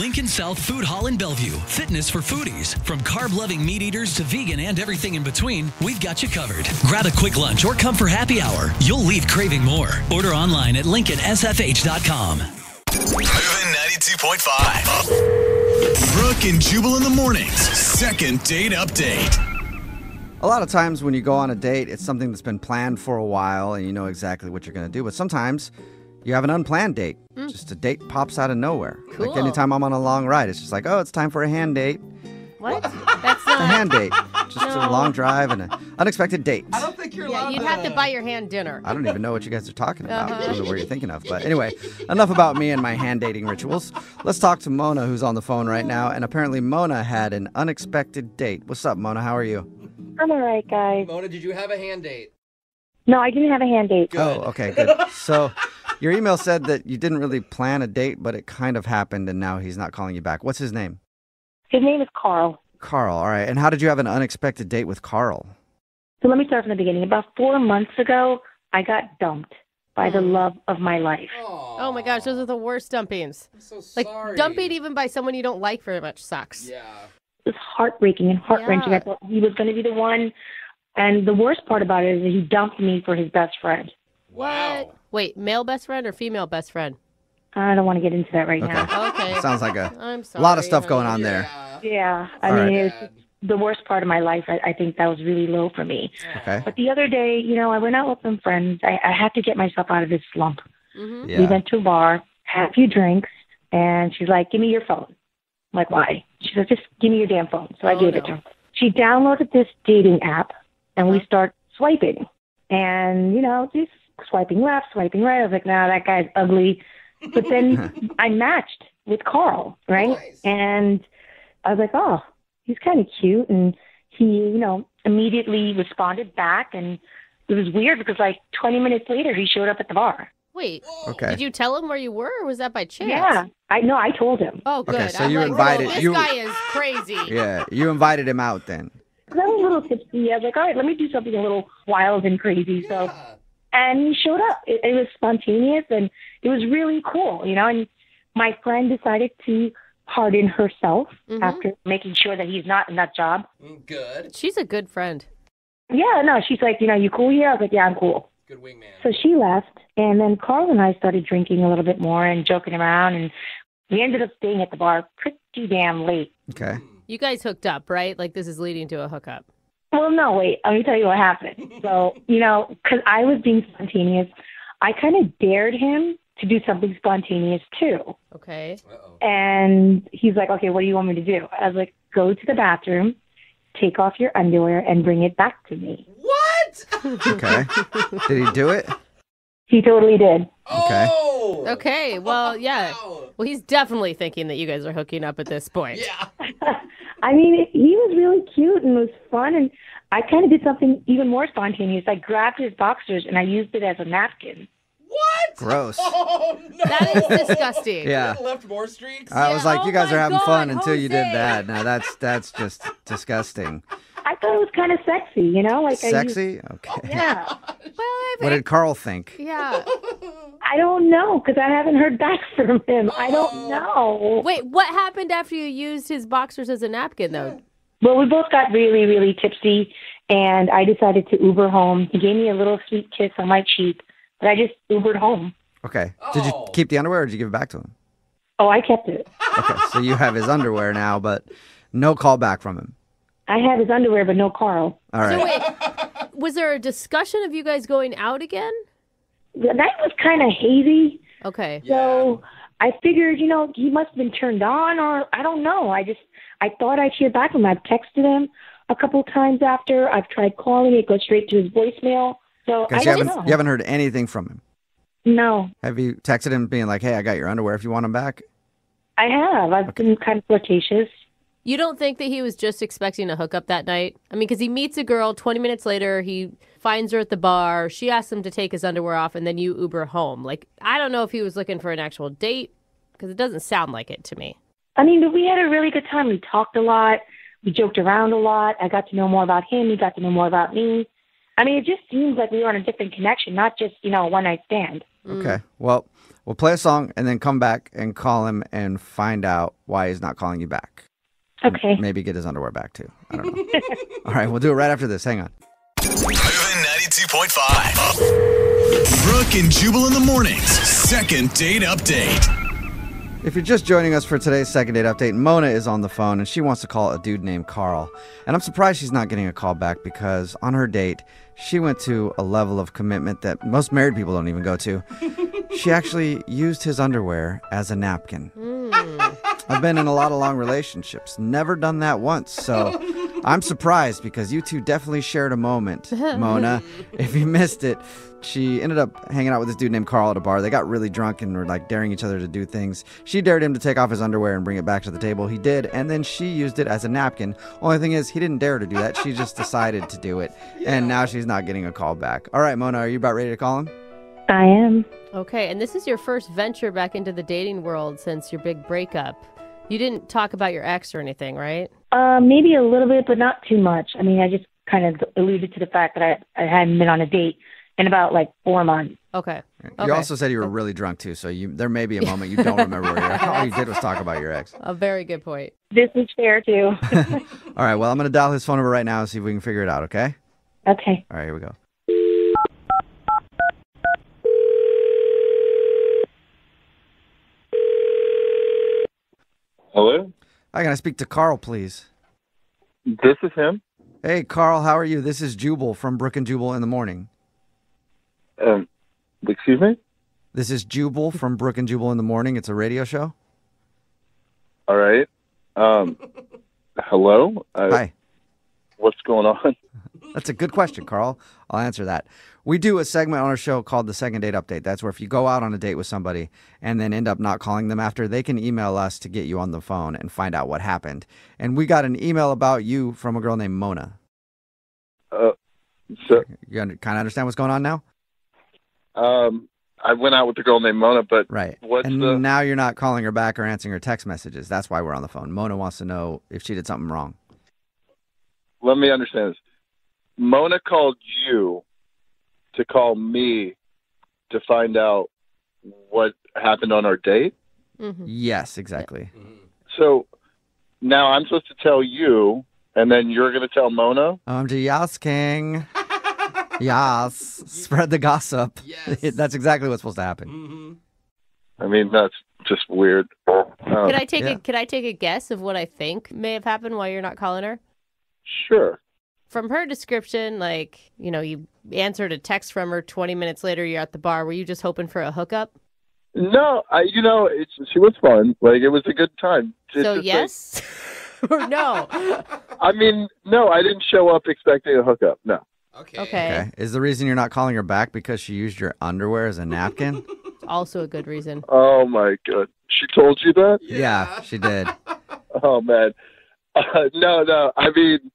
Lincoln South Food Hall in Bellevue. Fitness for foodies. From carb-loving meat eaters to vegan and everything in between, we've got you covered. Grab a quick lunch or come for happy hour. You'll leave craving more. Order online at LincolnSFH.com. Moving 92.5. Brooke and Jubal in the mornings. Second date update. A lot of times when you go on a date, it's something that's been planned for a while and you know exactly what you're going to do. But sometimes you have an unplanned date. Just a date pops out of nowhere. Cool. Like anytime I'm on a long ride, it's just like, oh, it's time for a hand date. What? That's It's a not. hand date. Just a long drive and an unexpected date. I don't think you're allowed You'd have to buy your hand dinner. I don't even know what you guys are talking about. I don't know what you're thinking of. But anyway, enough about me and my hand dating rituals. Let's talk to Mona, who's on the phone right now. And apparently Mona had an unexpected date. What's up, Mona? How are you? I'm all right, guys. Mona, did you have a hand date? No, I didn't have a hand date. Good. Oh, okay, good. So your email said that you didn't really plan a date, but it kind of happened, and now he's not calling you back. What's his name? His name is Carl. Carl. All right. And how did you have an unexpected date with Carl? So let me start from the beginning. About 4 months ago, I got dumped by the love of my life. Oh my gosh, those are the worst dumpings. I'm so Like sorry. dumping even by someone you don't like very much sucks. Yeah. It was heartbreaking and heart-wrenching. Yeah. I thought he was going to be the one. And the worst part about it is that he dumped me for his best friend. Wow. Wait, male best friend or female best friend? I don't want to get into that right Okay. now. Okay. Sounds like a I'm sorry. lot of stuff honey. going on there. Yeah, I All mean, right. it was the worst part of my life. I think that was really low for me. Okay. But the other day, I went out with some friends. I had to get myself out of this slump. Mm-hmm. We Yeah. went to a bar, had a few drinks, and she's like, give me your phone. I'm like, why? She said, just give me your damn phone. So I gave it to her. She downloaded this dating app, and we start swiping. And, just swiping left, swiping right. I was like, nah, that guy's ugly. But then I matched with Carl, right? Nice. And I was like, oh, he's kind of cute. And he, immediately responded back. And it was weird because 20 minutes later, he showed up at the bar. Wait, Okay. did you tell him where you were, or was that by chance? Yeah, I told him. Oh, good. Okay, so I'm you like, invited- whoa, this you- guy is crazy. Yeah. You invited him out then. 'Cause I was a little tipsy. I was like, all right, let me do something a little wild and crazy. So, and he showed up. It was spontaneous, and it was really cool, And my friend decided to pardon herself after making sure that he's not a nut job. Good. She's a good friend. Yeah, no, she's like, you cool here? I was like, yeah, I'm cool. Good wingman. So she left, and then Carl and I started drinking a little bit more and joking around, and we ended up staying at the bar pretty damn late. Okay. You guys hooked up, right? Like this is leading to a hookup. Well, no, wait. Let me tell you what happened. So, because I was being spontaneous, I kind of dared him to do something spontaneous too. Okay. Uh-oh. And he's like, okay, what do you want me to do? I was like, go to the bathroom, take off your underwear, and bring it back to me. What? Okay. Did he do it? He totally did. Okay. Oh! Okay. Well, yeah. Wow. Well, he's definitely thinking that you guys are hooking up at this point. Yeah. I mean, he was really cute and it was fun. And I kind of did something even more spontaneous. I grabbed his boxers and I used it as a napkin. What? Gross. Oh, no. That is disgusting. Yeah. Left more streaks? I was like, oh you guys my are having God, fun until you did Jose. that. Now that's just disgusting. I thought it was kind of sexy, Like Sexy? Okay. Yeah. What did Carl think? Yeah. I don't know because I haven't heard back from him. I don't know. Wait, what happened after you used his boxers as a napkin, though? Well, we both got really, really tipsy, and I decided to Uber home. He gave me a little sweet kiss on my cheek, but I just Ubered home. Okay. Did you Oh. keep the underwear or did you give it back to him? Oh, I kept it. Okay. So you have his underwear now, but no call back from him. I have his underwear, but no Carl. All right. So wait, was there a discussion of you guys going out again? The night was kind of hazy, Okay. so I figured, he must have been turned on, or I don't know. I thought I'd hear back from him. I've texted him a couple times after. I've tried calling. It goes straight to his voicemail. So I Because don't know. you haven't heard anything from him. No, Have you texted him being like, hey, I got your underwear if you want them back? I have. I've been kind of flirtatious. You don't think that he was just expecting a hookup that night? I mean, because he meets a girl, 20 minutes later, he finds her at the bar, she asks him to take his underwear off, and then you Uber home. Like, I don't know if he was looking for an actual date, because it doesn't sound like it to me. I mean, we had a really good time. We talked a lot. We joked around a lot. I got to know more about him. He got to know more about me. I mean, it just seems like we were on a different connection, not just, a one-night stand. Okay. Well, We'll play a song and then come back and call him and find out why he's not calling you back. Okay. Maybe get his underwear back, too. I don't know. All right, we'll do it right after this. Hang on. Moving 92.5. Brooke and Jubal in the mornings. Second date update. If you're just joining us for today's second date update, Mona is on the phone and she wants to call a dude named Carl. And I'm surprised she's not getting a call back because on her date, she went to a level of commitment that most married people don't even go to. She actually used his underwear as a napkin. I've been in a lot of long relationships, never done that once, so I'm surprised because you two definitely shared a moment, Mona. If you missed it, she ended up hanging out with this dude named Carl at a bar. They got really drunk and were like daring each other to do things. She dared him to take off his underwear and bring it back to the table. He did, and then she used it as a napkin. Only thing is, he didn't dare to do that. She just decided to do it, and now she's not getting a call back. All right, Mona, are you about ready to call him? I am. Okay, and this is your first venture back into the dating world since your big breakup. You didn't talk about your ex or anything, right? Maybe a little bit, but not too much. I mean, I just kind of alluded to the fact that I hadn't been on a date in about 4 months. Okay. You also said you were really drunk, too, so there may be a moment you don't remember where you're at. All you did was talk about your ex. A very good point. This is fair, too. All right, well, I'm going to dial his phone number right now and see if we can figure it out, okay? Okay. All right, here we go. Hello? Hi, can I speak to Carl, please? This is him. Hey, Carl, how are you? This is Jubal from Brooke and Jubal in the Morning. Excuse me? This is Jubal from Brooke and Jubal in the Morning. It's a radio show. All right. Hello? Hi. What's going on? That's a good question, Carl. I'll answer that. We do a segment on our show called the Second Date Update. That's where if you go out on a date with somebody and then end up not calling them after, they can email us to get you on the phone and find out what happened. And we got an email about you from a girl named Mona. So, You kind of understand what's going on now? I went out with a girl named Mona, but Right. what's and the... now you're not calling her back or answering her text messages. That's why we're on the phone. Mona wants to know if she did something wrong. Let me understand this. Mona called you to call me to find out what happened on our date? Mm-hmm. Yes, exactly. So now I'm supposed to tell you, and then you're going to tell Mona? I'm just asking. Yes. Spread the gossip. Yes. That's exactly what's supposed to happen. Mm-hmm. I mean, that's just weird. Could I take Yeah. Could I take a guess of what I think may have happened while you're not calling her? Sure. From her description, you answered a text from her 20 minutes later, you're at the bar. Were you just hoping for a hookup? No, she was fun. It was a good time. It's So just yes or no? I mean, no, I didn't show up expecting a hookup. No. Okay. Okay. Is the reason you're not calling her back because she used your underwear as a napkin? Also a good reason. Oh my God. She told you that? Yeah, she did. Oh man. No. I mean,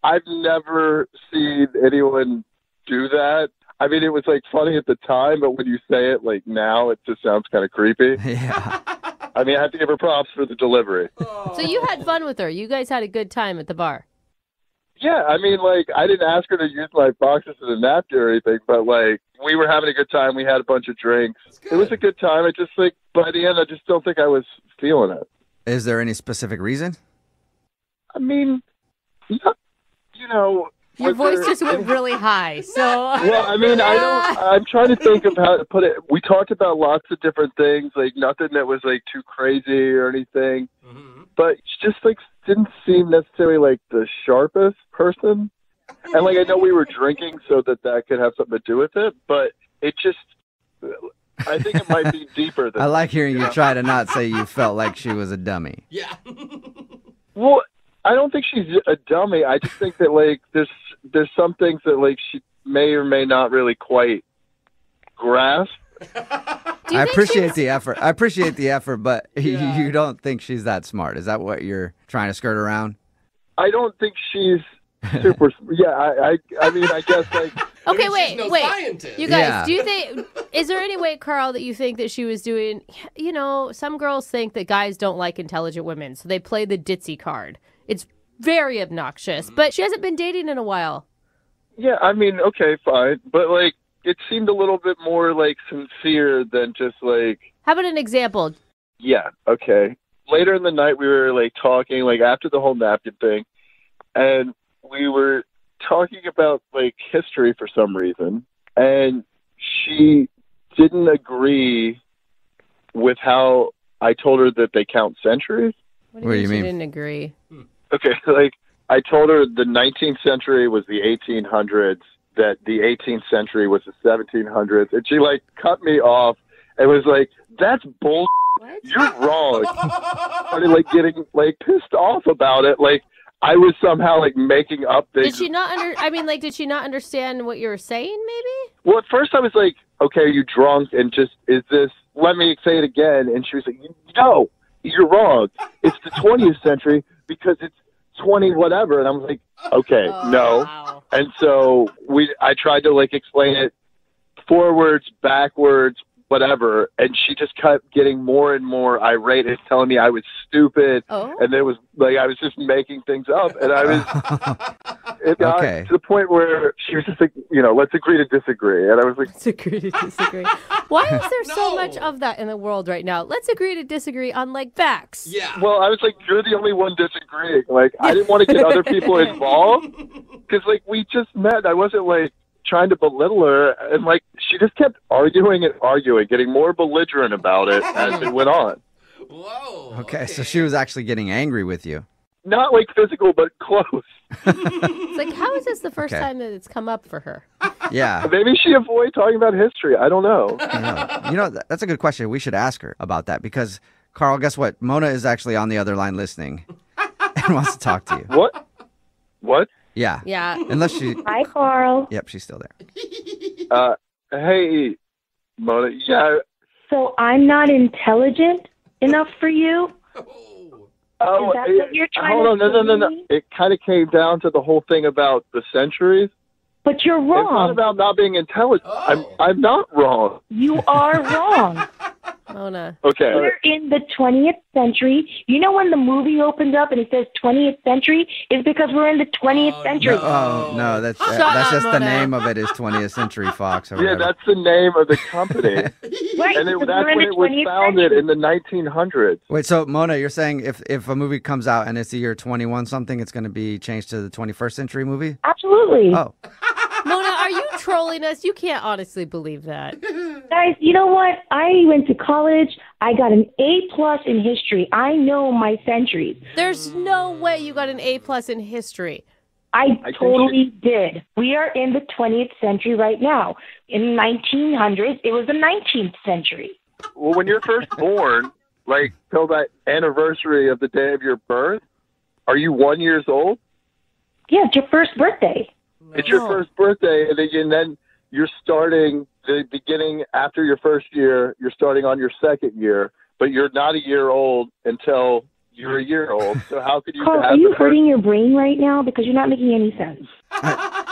I've never seen anyone do that. I mean, it was funny at the time, but when you say it now, it just sounds kind of creepy. Yeah. I mean, I have to give her props for the delivery. So you had fun with her. You guys had a good time at the bar. Yeah, I mean, I didn't ask her to use my boxes as a napkin or anything, but we were having a good time. We had a bunch of drinks. It was a good time. I just by the end, I just don't think I was feeling it. Is there any specific reason? I mean, Your voice just went really high. So Well, I mean, I'm trying to think of how to put it. We talked about lots of different things, nothing that was too crazy or anything. Mm-hmm. But she just didn't seem necessarily the sharpest person. And I know we were drinking, so that could have something to do with it. But it just, I think it might be deeper than. I like hearing you try to not say you felt like she was a dummy. Yeah. Well, I don't think she's a dummy. I just think that there's some things that she may or may not really quite grasp. I appreciate the effort. But Yeah. you don't think she's that smart. Is that what you're trying to skirt around? I don't think she's super. Yeah, I mean, I guess okay, She's wait. no scientist. You guys, Yeah. do you think? Is there any way, Carl, that you think that she was doing? Some girls think that guys don't like intelligent women, so they play the ditzy card. It's very obnoxious, but she hasn't been dating in a while. Yeah, I mean, okay, fine, but it seemed a little bit more sincere than just How about an example? Yeah, okay. Later in the night, we were, like, talking, like, after the whole napkin thing, and we were talking about, like, history for some reason, and she didn't agree with how I told her that they count centuries. What do you mean? She didn't agree. Okay, like, I told her the 19th century was the 1800s, that the 18th century was the 1700s, and she, like, cut me off and was like, that's bull. What? You're wrong. Started, like, getting, like, pissed off about it. Like, I was somehow, like, making up things. Did she not did she not understand what you were saying, maybe? Well, at first I was like, okay, are you drunk? And just, let me say it again. And she was like, no, you're wrong. It's the 20th century because it's 20 whatever. And I was like, okay, no. Wow. And so I tried to, like, explain it forwards, backwards, whatever, and she just kept getting more and more irate and telling me I was stupid, and it was like I was just making things up, and I was it got to the point where she was just like, let's agree to disagree, and I was like, let's agree to disagree. Why is there so much of that in the world right now? Let's agree to disagree on, like, facts. Yeah. Well, I was like, you're the only one disagreeing. Like, I didn't want to get other people involved because, like, we just met. I wasn't, like, trying to belittle her, and, like, she just kept arguing and arguing, getting more belligerent about it as it went on. Whoa. Okay, so she was actually getting angry with you. Not, like, physical, but close. It's like, how is this the first time that it's come up for her? Yeah. Maybe she avoided talking about history. I don't know. That's a good question. We should ask her about that because, Carl, guess what? Mona is actually on the other line listening and wants to talk to you. What? Yeah. Yeah. Unless she... Hi, Carl. Yep, she's still there. Hey, Mona. Yeah. So I'm not intelligent enough for you? Oh, is that what you're trying hold to on. No. say? It kind of came down to the whole thing about the centuries. But you're It's not wrong. about not being intelligent. I'm not wrong. You are wrong. Mona. Okay. We're in the 20th century. You know when the movie opens up and it says 20th century? It's because we're in the 20th century. No, that's Shut that's up, just the Mona. name of it is 20th Century Fox. Or Yeah, whatever. that's the name of the company. Right, And because that's we're in when the it was 20th founded century. in the 1900s. Wait, so Mona, you're saying if a movie comes out and it's the year 21 something, it's going to be changed to the 21st century movie? Absolutely. Oh, Mona, are you trolling us? You can't honestly believe that. Guys, you know what? I went to college. I got an A+ in history. I know my centuries. There's no way you got an A+ in history. I think totally did. We are in the 20th century right now. In 1900s, it was the 19th century. Well, when you're first born, like till that anniversary of the day of your birth, are you 1 year old? Yeah, it's your first birthday. It's your first birthday, and then you're starting the beginning after your first year. You're starting on your second year, but you're not a year old until you're a year old. So how could you Carl, have are you the hurting your brain right now? Because you're not making any sense. it's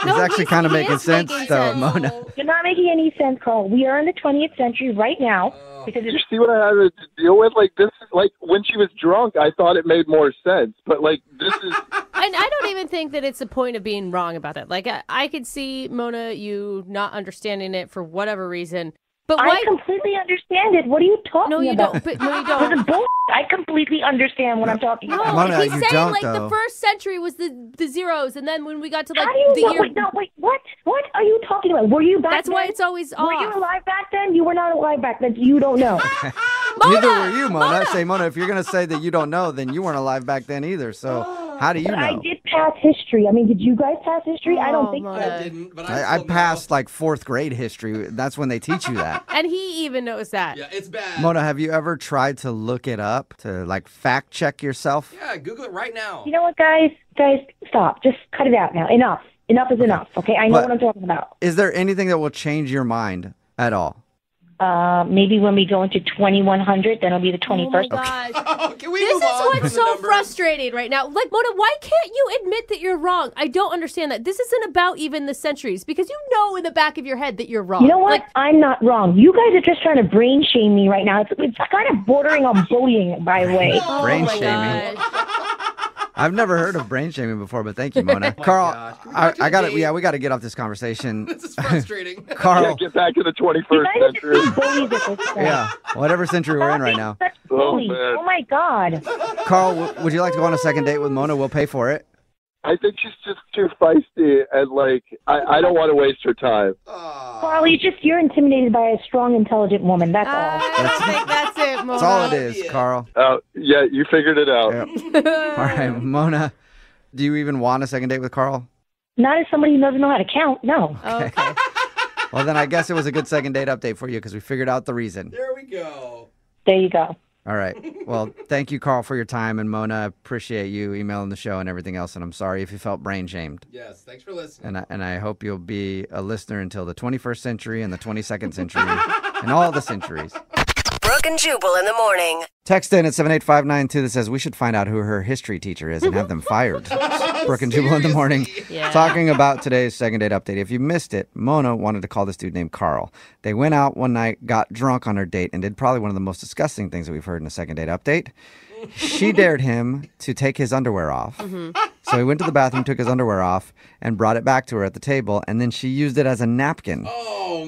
No, actually he's- kind of he making is sense, making though, sense. Mona. You're not making any sense, Carl. We are in the 20th century right now. Because You see what I had to deal with? Like this, like when she was drunk, I thought it made more sense. But like this is, And I don't even think that it's a point of being wrong about that. Like, I could see, Mona, you not understanding it for whatever reason. But why? I completely understand it. What are you talking No, you about? don't. But no, you This don't. is bull. I completely understand what I'm talking No, about. Mona, he's you saying don't, like though. the first century was the zeros, and then when we got to like How do you the know? year, Wait, no, wait, what? What are you talking about? Were you back that's then? why it's always Were you off. alive back then? You were not alive back then. You don't know. Neither were you, Mona. I say, Mona, if you're going to say that you don't know, then you weren't alive back then either. So how do you But I know? did pass history. I mean, did you guys pass history? I don't Oh, think Mona. so. I didn't, but I still passed know. like fourth grade history. That's when they teach you that. And he even knows that. Yeah, it's bad. Mona, have you ever tried to look it up, to like fact check yourself? Yeah, Google it right now. You know what, guys? Guys, stop. Just cut it out now. Enough. Enough is enough. Okay, I know But- what I'm talking about. Is there anything that will change your mind at all? Maybe when we go into 2100, then it'll be the Oh my 21st. gosh. Can we This move is on from what's the so numbers? frustrating right now. Like, Mona, why can't you admit that you're wrong? I don't understand that. This isn't about even the centuries because you know in the back of your head that you're wrong. You know what? Like, I'm not wrong. You guys are just trying to brain shame me right now. It's kind of bordering on bullying, by the way. oh Brain my shaming. gosh. I've never heard of brain shaming before, but thank you, Mona. Carl, gosh. Can we go to I got the it. date? Yeah, we got to get off this conversation. This is frustrating. Carl, Yeah, get back to the You 21st guys are century. just bullies at this point. yeah, whatever century we're in right now. Such Oh, bullies. man. Oh my God. Carl, would you like to go on a second date with Mona? We'll pay for it. I think she's just too feisty, and like I don't want to waste her time. Carl, you're intimidated by a strong, intelligent woman. That's all. I don't think that's it, Mona. That's all it is, Carl. Yeah, you figured it out. Yep. All right, Mona, do you even want a second date with Carl? Not as somebody who doesn't know how to count. No. Okay. Well, then I guess it was a good second date update for you because we figured out the reason. There we go. There you go. All right. Well, thank you, Carl, for your time. And Mona, appreciate you emailing the show and everything else. And I'm sorry if you felt brain shamed. Yes, thanks for listening. And I hope you'll be a listener until the 21st century and the 22nd century and all the centuries. Brooke and Jubal in the morning. Text in at 78592 that says we should find out who her history teacher is and have them fired. Brooke and Jubal in the morning. Yeah. Talking about today's second date update. If you missed it, Mona wanted to call this dude named Carl. They went out one night, got drunk on her date, and did probably one of the most disgusting things that we've heard in a second date update. She dared him to take his underwear off. So he went to the bathroom, took his underwear off, and brought it back to her at the table, and then she used it as a napkin,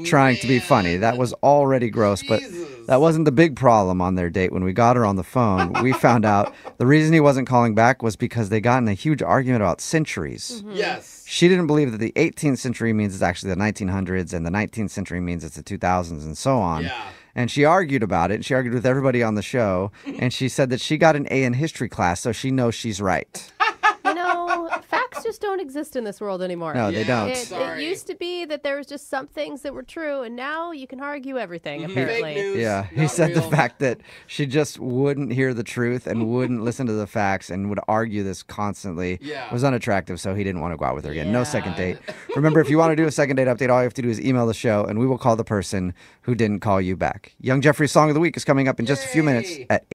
trying to be funny. That was already gross, but that wasn't the big problem on their date. When we got her on the phone, we found out the reason he wasn't calling back was because they got in a huge argument about centuries. Yes. She didn't believe that the 18th century means it's actually the 1900s, and the 19th century means it's the 2000s, and so on. Yeah. And she argued about it, and she argued with everybody on the show, and she said that she got an A in history class, so she knows she's right. You know, facts just don't exist in this world anymore. No, they don't. It used to be that there was just some things that were true, and now you can argue everything, apparently. Fake news. Yeah, he not said the real. fact that she just wouldn't hear the truth and wouldn't listen to the facts and would argue this constantly Yeah. was unattractive, so he didn't want to go out with her again. No Yeah. second date. Remember, if you want to do a second date update, all you have to do is email the show, and we will call the person who didn't call you back. Young Jeffrey's Song of the Week is coming up in just a few minutes Yay. at